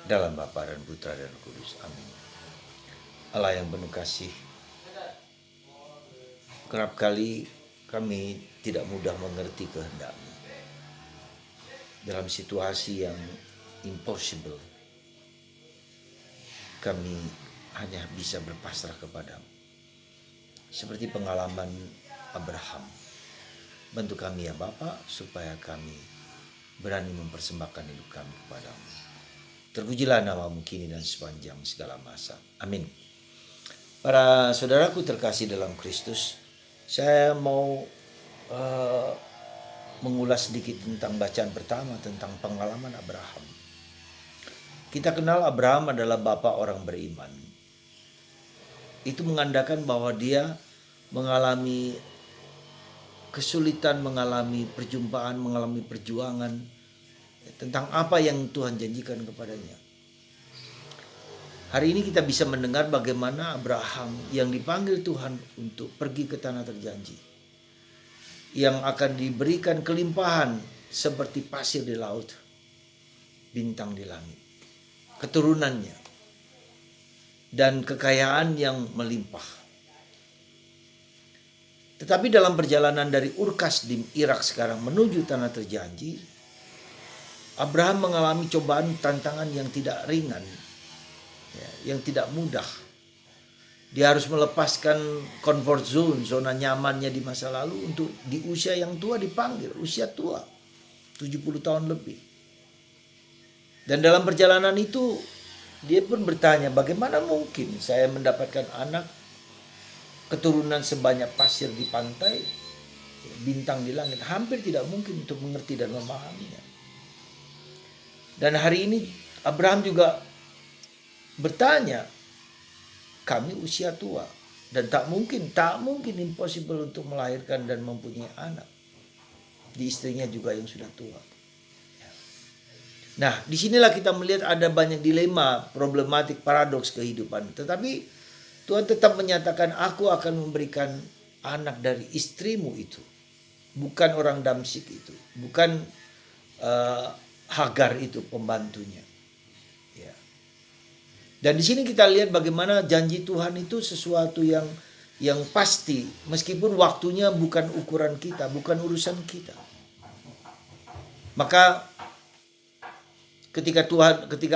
Dalam Bapa dan Putra dan Roh Kudus. Amin. Allah yang penuh kasih, kerap kali kami tidak mudah mengerti kehendak-Mu. Dalam situasi yang impossible, kami hanya bisa berpasrah kepadamu. Seperti pengalaman Abraham. Bantu kami ya Bapa, supaya kami berani mempersembahkan hidup kami kepadamu. Terpujilah namamu kini dan sepanjang segala masa. Amin. Para saudaraku terkasih dalam Kristus, saya mau mengulas sedikit tentang bacaan pertama tentang pengalaman Abraham. Kita kenal Abraham adalah bapa orang beriman. Itu mengandalkan bahwa dia mengalami kesulitan, mengalami perjumpaan, mengalami perjuangan tentang apa yang Tuhan janjikan kepadanya. Hari ini kita bisa mendengar bagaimana Abraham yang dipanggil Tuhan untuk pergi ke tanah terjanji, yang akan diberikan kelimpahan seperti pasir di laut, bintang di langit, keturunannya, dan kekayaan yang melimpah. Tetapi dalam perjalanan dari Ur-Kasdim, Irak sekarang menuju tanah terjanji, Abraham mengalami cobaan tantangan yang tidak ringan, yang tidak mudah. Dia harus melepaskan comfort zone, zona nyamannya di masa lalu untuk di usia yang tua dipanggil, usia tua, 70 tahun lebih. Dan dalam perjalanan itu dia pun bertanya, bagaimana mungkin saya mendapatkan anak, keturunan sebanyak pasir di pantai, bintang di langit. Hampir tidak mungkin untuk mengerti dan memahaminya. Dan hari ini Abraham juga bertanya, kami usia tua dan tak mungkin impossible untuk melahirkan dan mempunyai anak. Di istrinya juga yang sudah tua. Nah, disinilah kita melihat ada banyak dilema, problematik, paradoks kehidupan. Tetapi Tuhan tetap menyatakan, aku akan memberikan anak dari istrimu itu. Bukan orang Damsyik itu. Bukan Hagar itu pembantunya. Ya. Dan di sini kita lihat bagaimana janji Tuhan itu sesuatu yang pasti. Meskipun waktunya bukan ukuran kita, bukan urusan kita. Maka ketika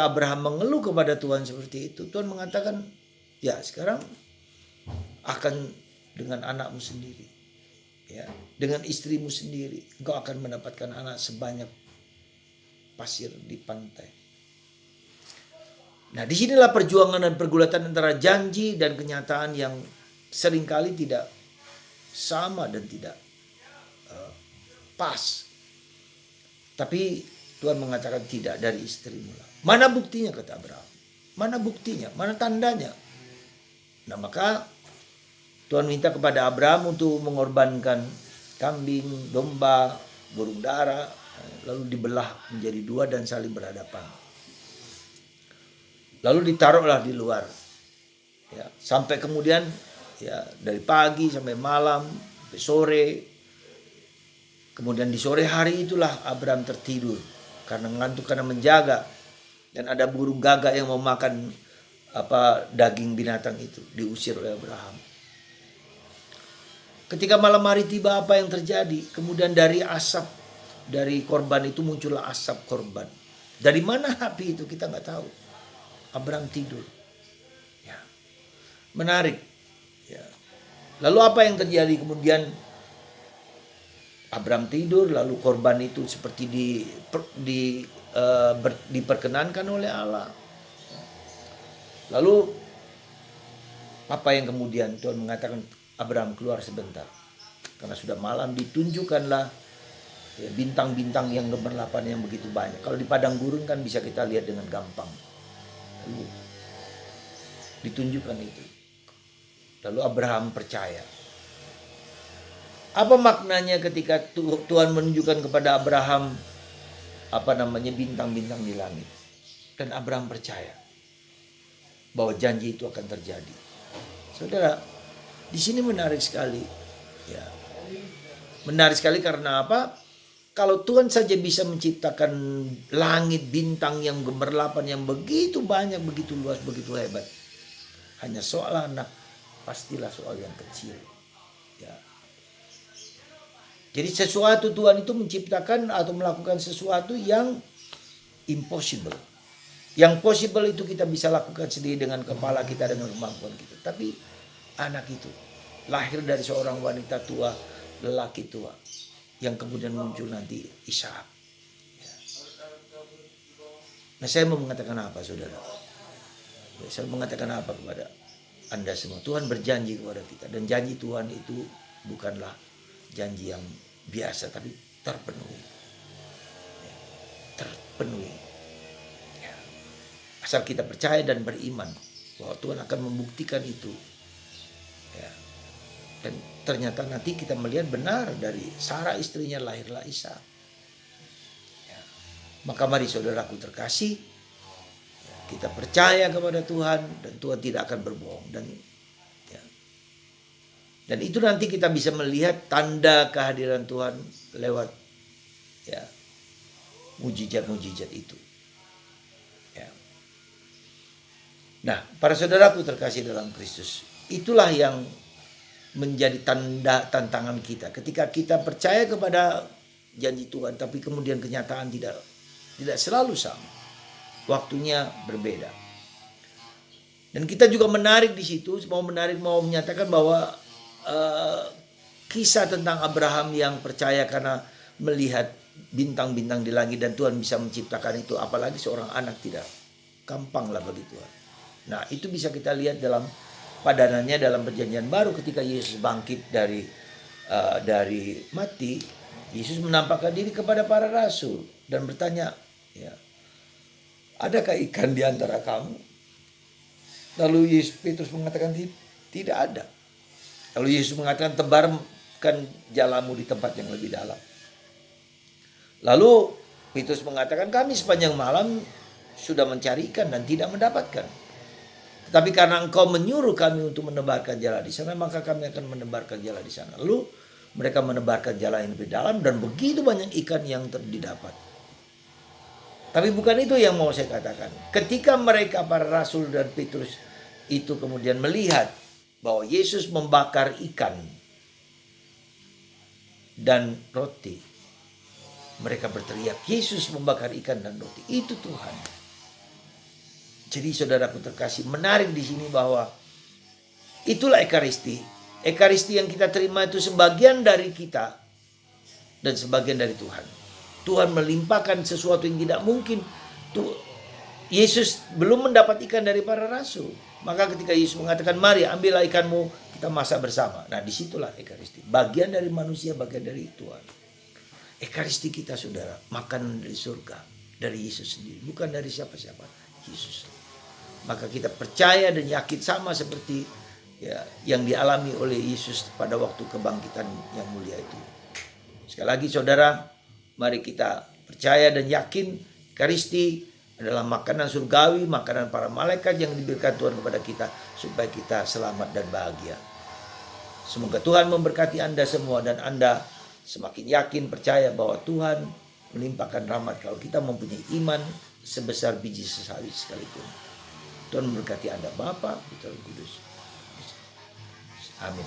Abraham mengeluh kepada Tuhan seperti itu, Tuhan mengatakan, ya sekarang akan dengan anakmu sendiri, ya, dengan istrimu sendiri, engkau akan mendapatkan anak sebanyak pasir di pantai. Nah, disinilah perjuangan dan pergulatan antara janji dan kenyataan yang seringkali tidak sama dan tidak pas. Tapi Tuhan mengatakan tidak, dari istrimu lah. Mana buktinya, kata Abraham? Mana buktinya? Mana tandanya? Nah, maka Tuhan minta kepada Abraham untuk mengorbankan kambing, domba, burung dara, lalu dibelah menjadi dua dan saling berhadapan. Lalu ditaruhlah di luar. Ya, sampai kemudian ya dari pagi sampai malam, sampai sore. Kemudian di sore hari itulah Abraham tertidur karena ngantuk, karena menjaga. Dan ada burung gagak yang mau makan daging binatang itu, diusir oleh Abraham. Ketika malam hari tiba, apa yang terjadi? Kemudian dari asap, dari korban itu muncullah asap korban. Dari mana api itu kita nggak tahu. Abraham tidur. Ya. Menarik. Ya. Lalu apa yang terjadi? Kemudian Abraham tidur, lalu korban itu seperti diperkenankan oleh Allah. Lalu apa yang kemudian Tuhan mengatakan, Abraham keluar sebentar. Karena sudah malam, ditunjukkanlah bintang-bintang yang gemerlapan yang begitu banyak. Kalau di padang gurun kan bisa kita lihat dengan gampang. Lalu ditunjukkan itu. Lalu Abraham percaya. Apa maknanya ketika Tuhan menunjukkan kepada Abraham bintang-bintang di langit? Dan Abraham percaya bahwa janji itu akan terjadi. Saudara, di sini menarik sekali. Ya. Menarik sekali karena apa? Kalau Tuhan saja bisa menciptakan langit, bintang yang gemerlapan, yang begitu banyak, begitu luas, begitu hebat. Hanya soal anak, pastilah soal yang kecil. Ya. Jadi sesuatu Tuhan itu menciptakan atau melakukan sesuatu yang impossible. Yang possible itu kita bisa lakukan sendiri dengan kepala kita, dengan kemampuan kita. Tapi anak itu lahir dari seorang wanita tua, lelaki tua, yang kemudian muncul nanti Ishak. Ya. Nah, saya mau mengatakan apa, saudara? Ya, saya mengatakan apa kepada Anda semua? Tuhan berjanji kepada kita, dan janji Tuhan itu bukanlah janji yang biasa, tapi terpenuhi. Ya, terpenuhi. Ya. Asal kita percaya dan beriman bahwa Tuhan akan membuktikan itu. Ya. Dan ternyata nanti kita melihat benar dari Sarah istrinya lahirlah Ishak. Ya. Maka mari saudaraku terkasih, kita percaya kepada Tuhan dan Tuhan tidak akan berbohong. Dan itu nanti kita bisa melihat tanda kehadiran Tuhan lewat ya mujizat-mujizat itu. Ya. Nah, para saudaraku terkasih dalam Kristus, itulah yang menjadi tanda tantangan kita. Ketika kita percaya kepada janji Tuhan, tapi kemudian kenyataan tidak selalu sama. Waktunya berbeda. Dan kita juga menarik di situ, mau menyatakan bahwa kisah tentang Abraham yang percaya karena melihat bintang-bintang di langit dan Tuhan bisa menciptakan itu, apalagi seorang anak, tidak gampang lah bagi Tuhan. Nah, itu bisa kita lihat dalam padanannya dalam perjanjian baru ketika Yesus bangkit dari mati. Yesus menampakkan diri kepada para rasul dan bertanya, ya, adakah ikan di antara kamu? Lalu Petrus mengatakan tidak ada. Lalu Yesus mengatakan, tebarkan jalamu di tempat yang lebih dalam. Lalu Petrus mengatakan, kami sepanjang malam sudah mencari ikan dan tidak mendapatkan. Tetapi karena engkau menyuruh kami untuk menebarkan jala di sana, maka kami akan menebarkan jala di sana. Lalu mereka menebarkan jala yang lebih dalam dan begitu banyak ikan yang didapat. Tapi bukan itu yang mau saya katakan. Ketika mereka, para rasul dan Petrus itu kemudian melihat bahwa Yesus membakar ikan dan roti, mereka berteriak, Yesus membakar ikan dan roti, itu Tuhan. Jadi saudaraku terkasih, menarik di sini bahwa itulah Ekaristi. Ekaristi yang kita terima itu sebagian dari kita dan sebagian dari Tuhan. Tuhan melimpahkan sesuatu yang tidak mungkin. Yesus belum mendapat ikan dari para rasul. Maka ketika Yesus mengatakan, mari ambillah ikanmu, kita masak bersama. Nah, disitulah Ekaristi. Bagian dari manusia, bagian dari Tuhan. Ekaristi kita, saudara, makanan dari surga, dari Yesus sendiri, bukan dari siapa-siapa, Yesus. Maka kita percaya dan yakin sama seperti ya yang dialami oleh Yesus pada waktu kebangkitan yang mulia itu. Sekali lagi saudara, mari kita percaya dan yakin Ekaristi adalah makanan surgawi, makanan para malaikat yang diberikan Tuhan kepada kita supaya kita selamat dan bahagia. Semoga Tuhan memberkati Anda semua dan Anda semakin yakin percaya bahwa Tuhan melimpahkan rahmat kalau kita mempunyai iman sebesar biji sesawi sekalipun. Tuhan memberkati Anda, Bapa, Putra, dan Kudus. Amin.